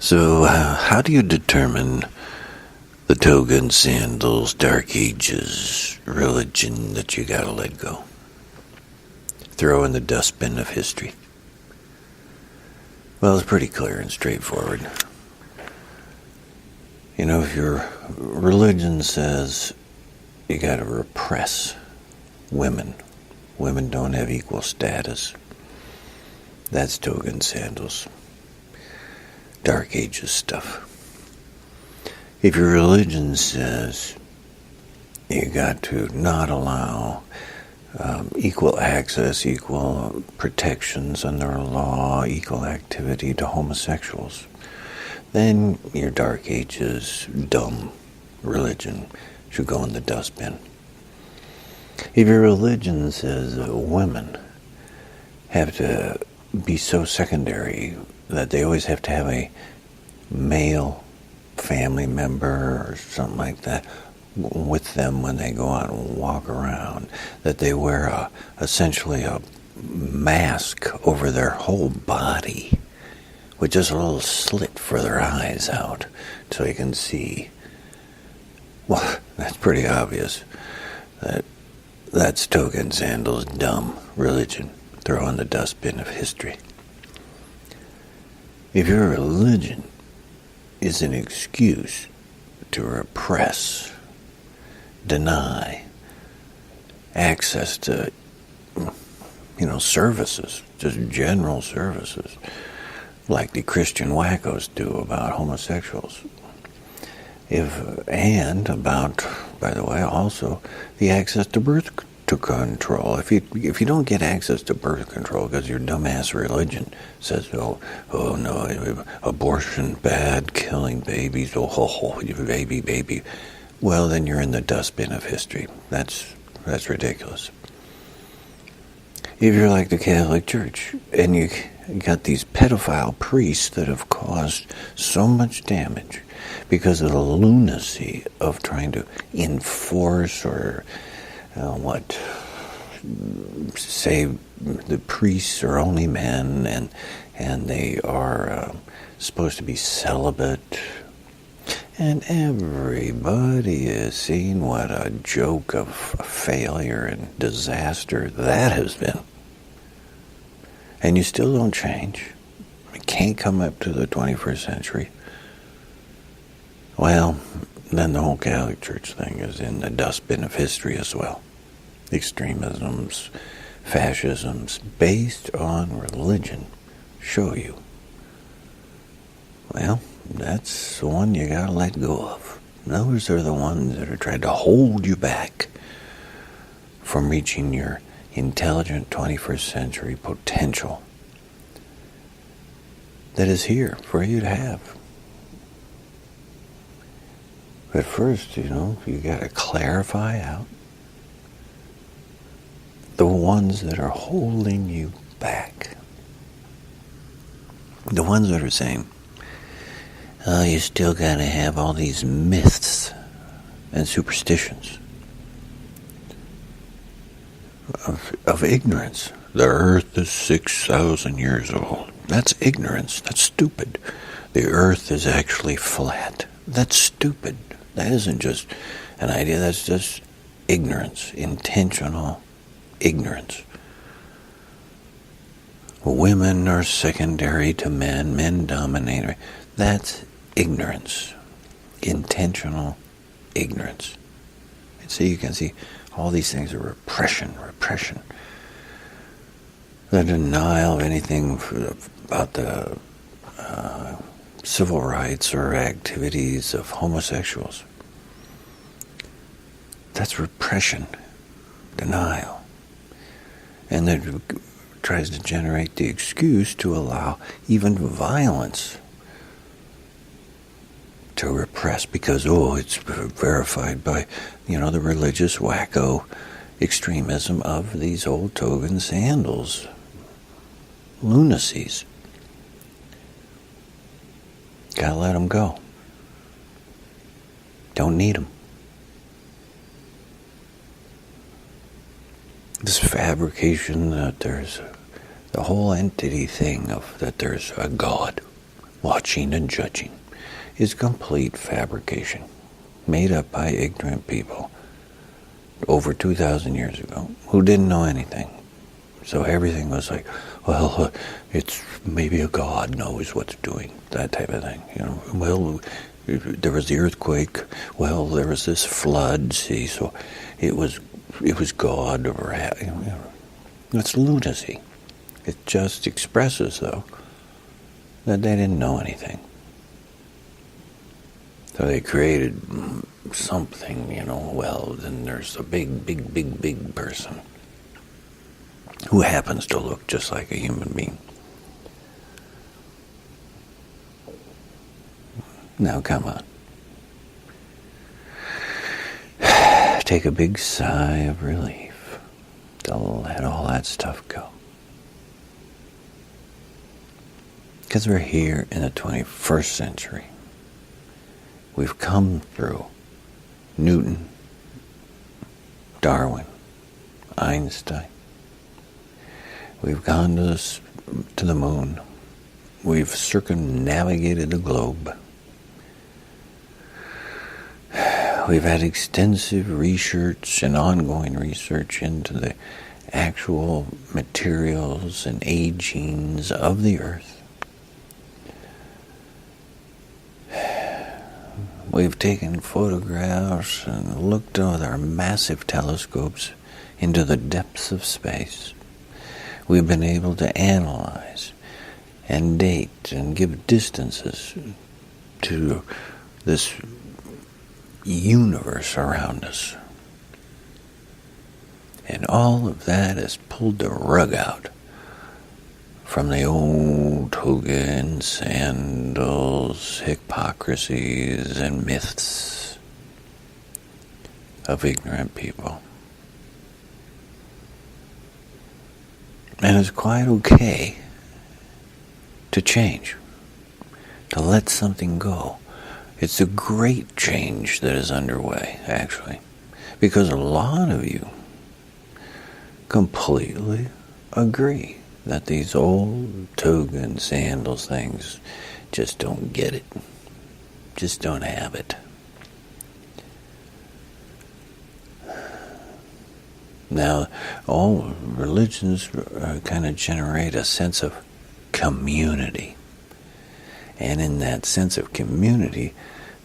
So, how do you determine the toga and sandals, dark ages, religion that you gotta let go? Throw in the dustbin of history. Well, it's pretty clear and straightforward. You know, if your religion says you gotta repress women don't have equal status, that's toga and sandals. Dark ages stuff. If your religion says you got to not allow equal access, equal protections under law, equal activity to homosexuals, then your dark ages, dumb religion should go in the dustbin. If your religion says women have to be so secondary that they always have to have a male family member or something like that with them when they go out and walk around, that they wear essentially a mask over their whole body with just a little slit for their eyes out so you can see. Well, that's pretty obvious. That's toga and sandals, dumb religion. Throw in the dustbin of history. If your religion is an excuse to repress, deny access to, services, just general services, like the Christian wackos do about homosexuals, and about, by the way, also the access to birth control. If you don't get access to birth control because your dumbass religion says, oh no, abortion bad, killing babies, baby, well, then you're in the dustbin of history. That's ridiculous. If you're like the Catholic Church and you got these pedophile priests that have caused so much damage because of the lunacy of trying to enforce or say the priests are only men and they are supposed to be celibate, and everybody is seeing what a joke of failure and disaster that has been. And you still don't change. You can't come up to the 21st century. Well, then the whole Catholic Church thing is in the dustbin of history as well. Extremisms, fascisms based on religion show you. Well, that's the one you gotta let go of. Those are the ones that are trying to hold you back from reaching your intelligent 21st century potential that is here for you to have. But first, you gotta clarify out the ones that are holding you back. The ones that are saying, oh, you still gotta have all these myths and superstitions of ignorance. The earth is 6,000 years old. That's ignorance. That's stupid. The earth is actually flat. That's stupid. That isn't just an idea. That's just ignorance. Intentional ignorance. Women are secondary to men. Men dominate. That's ignorance. Intentional ignorance. And so you can see all these things are repression. The denial of anything about the civil rights or activities of homosexuals. That's repression, denial. And that tries to generate the excuse to allow even violence to repress because, it's verified by, the religious wacko extremism of these old toga and sandals lunacies. Gotta let them go. Don't need them. This fabrication that there's the whole entity thing of that there's a God. watching and judging, is complete fabrication, made up by ignorant people over 2,000 years ago who didn't know anything. So everything was like, well, it's maybe a god knows what's doing, that type of thing. Well, there was the earthquake. Well, there was this flood. See, so it was God or it's lunacy. It just expresses, though, that they didn't know anything. So they created something, well, then there's a big person who happens to look just like a human being. Now, come on. Take a big sigh of relief to let all that stuff go. Because we're here in the 21st century. We've come through Newton, Darwin, Einstein. We've gone to the moon. We've circumnavigated the globe. We've had extensive research and ongoing research into the actual materials and agings of the earth. We've taken photographs and looked with our massive telescopes into the depths of space. We've been able to analyze and date and give distances to this universe around us. And all of that has pulled the rug out from the old toga and sandals, hypocrisies, and myths of ignorant people. And it's quite okay to change, to let something go. It's a great change that is underway, actually, because a lot of you completely agree that these old toga and sandals things just don't get it, just don't have it. Now, all religions kind of generate a sense of community. And in that sense of community,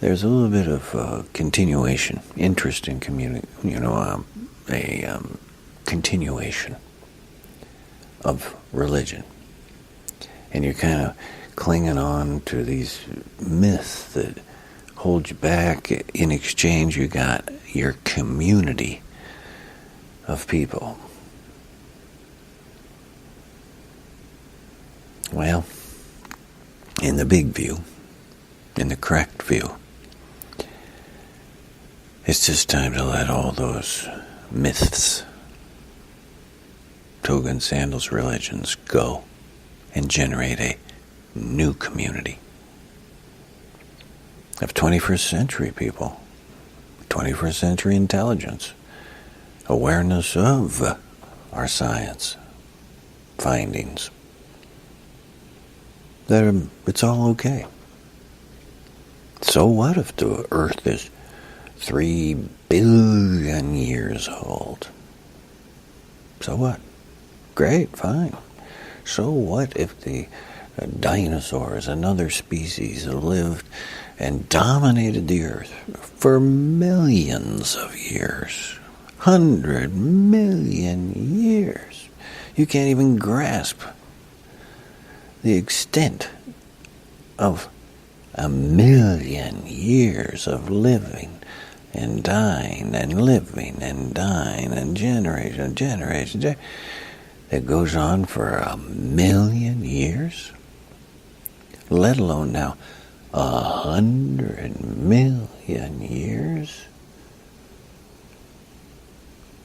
there's a little bit of continuation, interest in community, continuation of religion. And you're kind of clinging on to these myths that hold you back. In exchange, you got your community of people. Well, in the big view, in the correct view, it's just time to let all those myths, toga and sandals religions go and generate a new community of 21st century people, 21st century intelligence, awareness of our science findings, that it's all okay. So what if the earth is 3 billion years old? So what? Great, fine. So what if the dinosaurs, another species, lived and dominated the earth for millions of years? 100 million years. You can't even grasp the extent of 1 million years of living and dying and living and dying and generation, that goes on for 1 million years, let alone now 100 million years.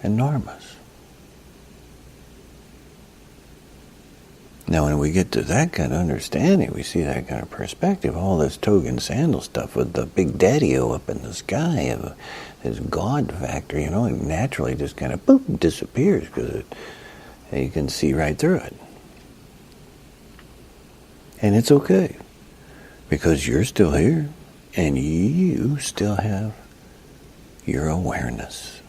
Enormous. Now, when we get to that kind of understanding, we see that kind of perspective, all this toga and sandal stuff with the big daddy-o up in the sky, of this God factor, it naturally just kind of boom, disappears because you can see right through it. And it's okay. Because you're still here, and you still have your awareness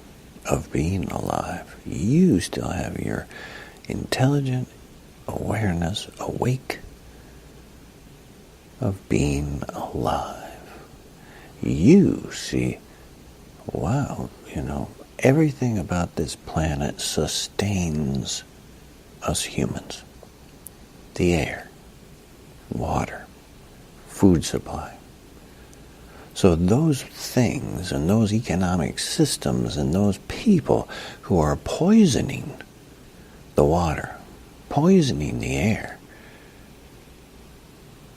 of being alive. You still have your intelligent awareness awake of being alive. You see, wow, everything about this planet sustains us humans. The air, water, food supply. So those things and those economic systems and those people who are poisoning the water, poisoning the air,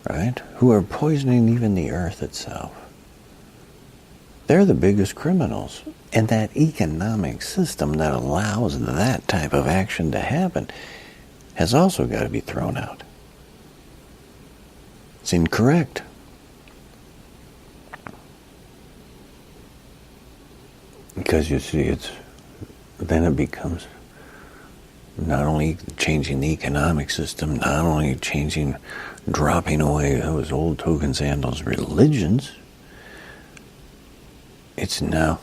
right? Who are poisoning even the earth itself. They're the biggest criminals. And that economic system that allows that type of action to happen has also got to be thrown out. It's incorrect. Because you see, then it becomes not only changing the economic system, not only dropping away those old token sandals religions, it's now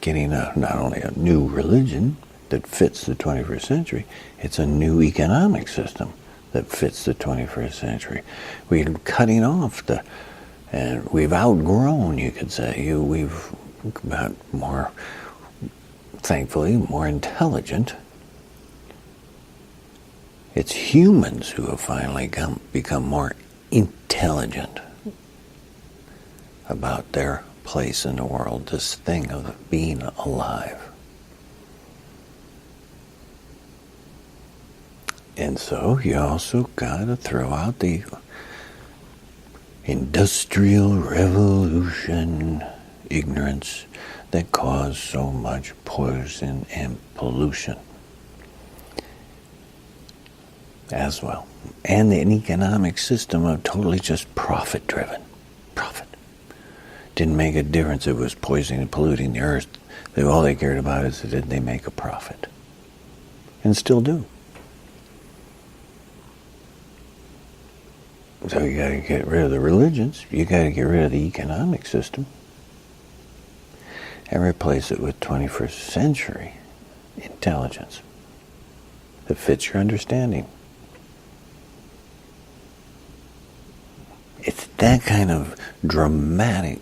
getting not only a new religion that fits the 21st century, it's a new economic system that fits the 21st century. We're cutting off and we've outgrown, you could say. We've got more, thankfully, more intelligent. It's humans who have finally become more intelligent about their place in the world, this thing of being alive. And so you also got to throw out the Industrial Revolution ignorance that caused so much poison and pollution as well. And an economic system of totally just profit-driven. Profit. Didn't make a difference. It was poisoning and polluting the earth. All they cared about is did they make a profit. And still do. So you got to get rid of the religions. You got to get rid of the economic system. And replace it with 21st century intelligence that fits your understanding. It's that kind of dramatic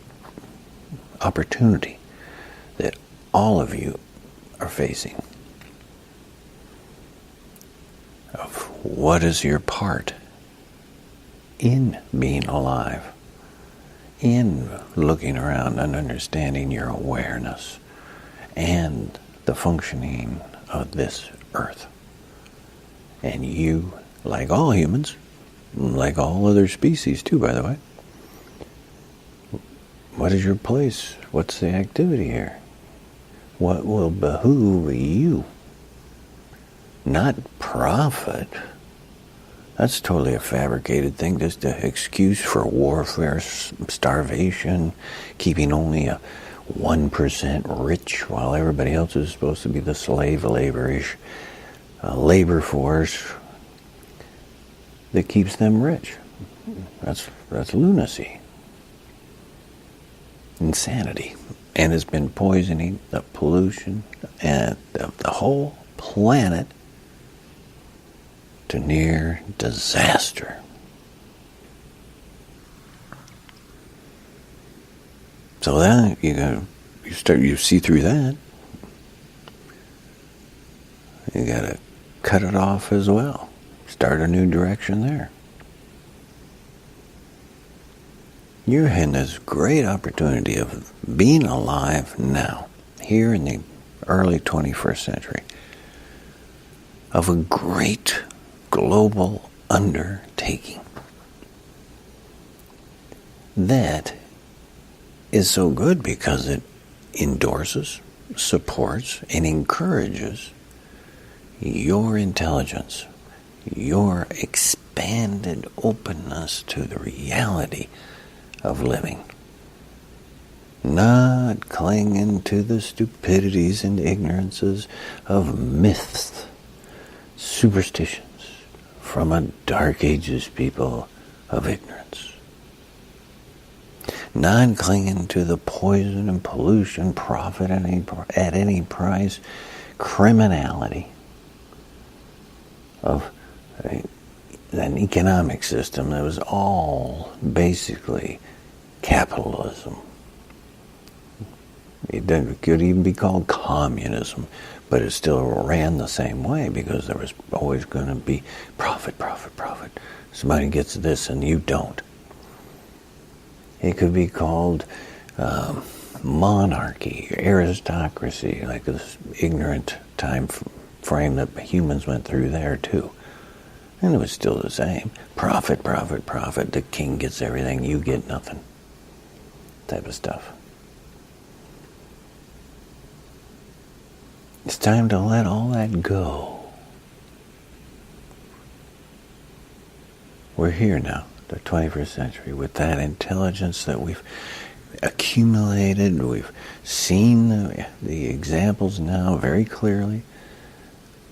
opportunity that all of you are facing. Of what is your part in being alive, in looking around and understanding your awareness and the functioning of this earth. And you, like all humans, like all other species too, by the way, what is your place? What's the activity here? What will behoove you? Not profit. That's totally a fabricated thing, just an excuse for warfare, starvation, keeping only a 1% rich while everybody else is supposed to be the slave laborish labor force that keeps them rich. That's lunacy. Insanity. And it's been poisoning the pollution and the whole planet to near disaster. So then you see through that. You got to cut it off as well. Start a new direction there. You're in this great opportunity of being alive now, here in the early 21st century, of a great global undertaking that is so good because it endorses, supports, and encourages your intelligence, your expanded openness to the reality of living. Not clinging to the stupidities and ignorances of myths, superstitions from a dark ages people of ignorance. Non-clinging to the poison and pollution, profit at any price, criminality of an economic system that was all basically capitalism. It could even be called communism, but it still ran the same way because there was always going to be profit, profit, profit. Somebody gets this and you don't. It could be called monarchy, aristocracy, like this ignorant time frame that humans went through there too. And it was still the same. Profit, profit, profit. The king gets everything, you get nothing. Type of stuff. It's time to let all that go. We're here now, the 21st century, with that intelligence that we've accumulated. We've seen the examples now very clearly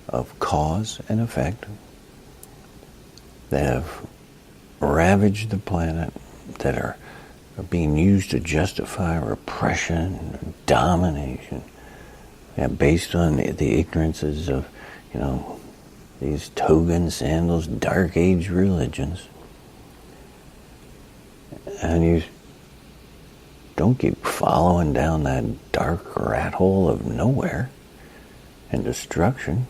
of cause and effect that have ravaged the planet, that are being used to justify repression and domination, based on the ignorances of, these toga sandals, dark age religions. And you don't keep following down that dark rat hole of nowhere and destruction.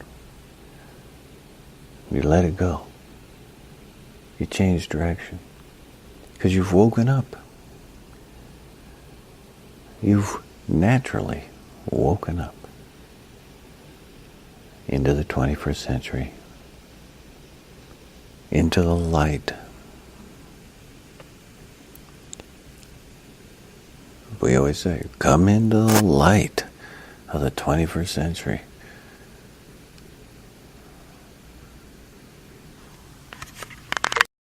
You let it go. You change direction. Because you've woken up. You've naturally woken up into the 21st century, into the light. We always say, come into the light of the 21st century.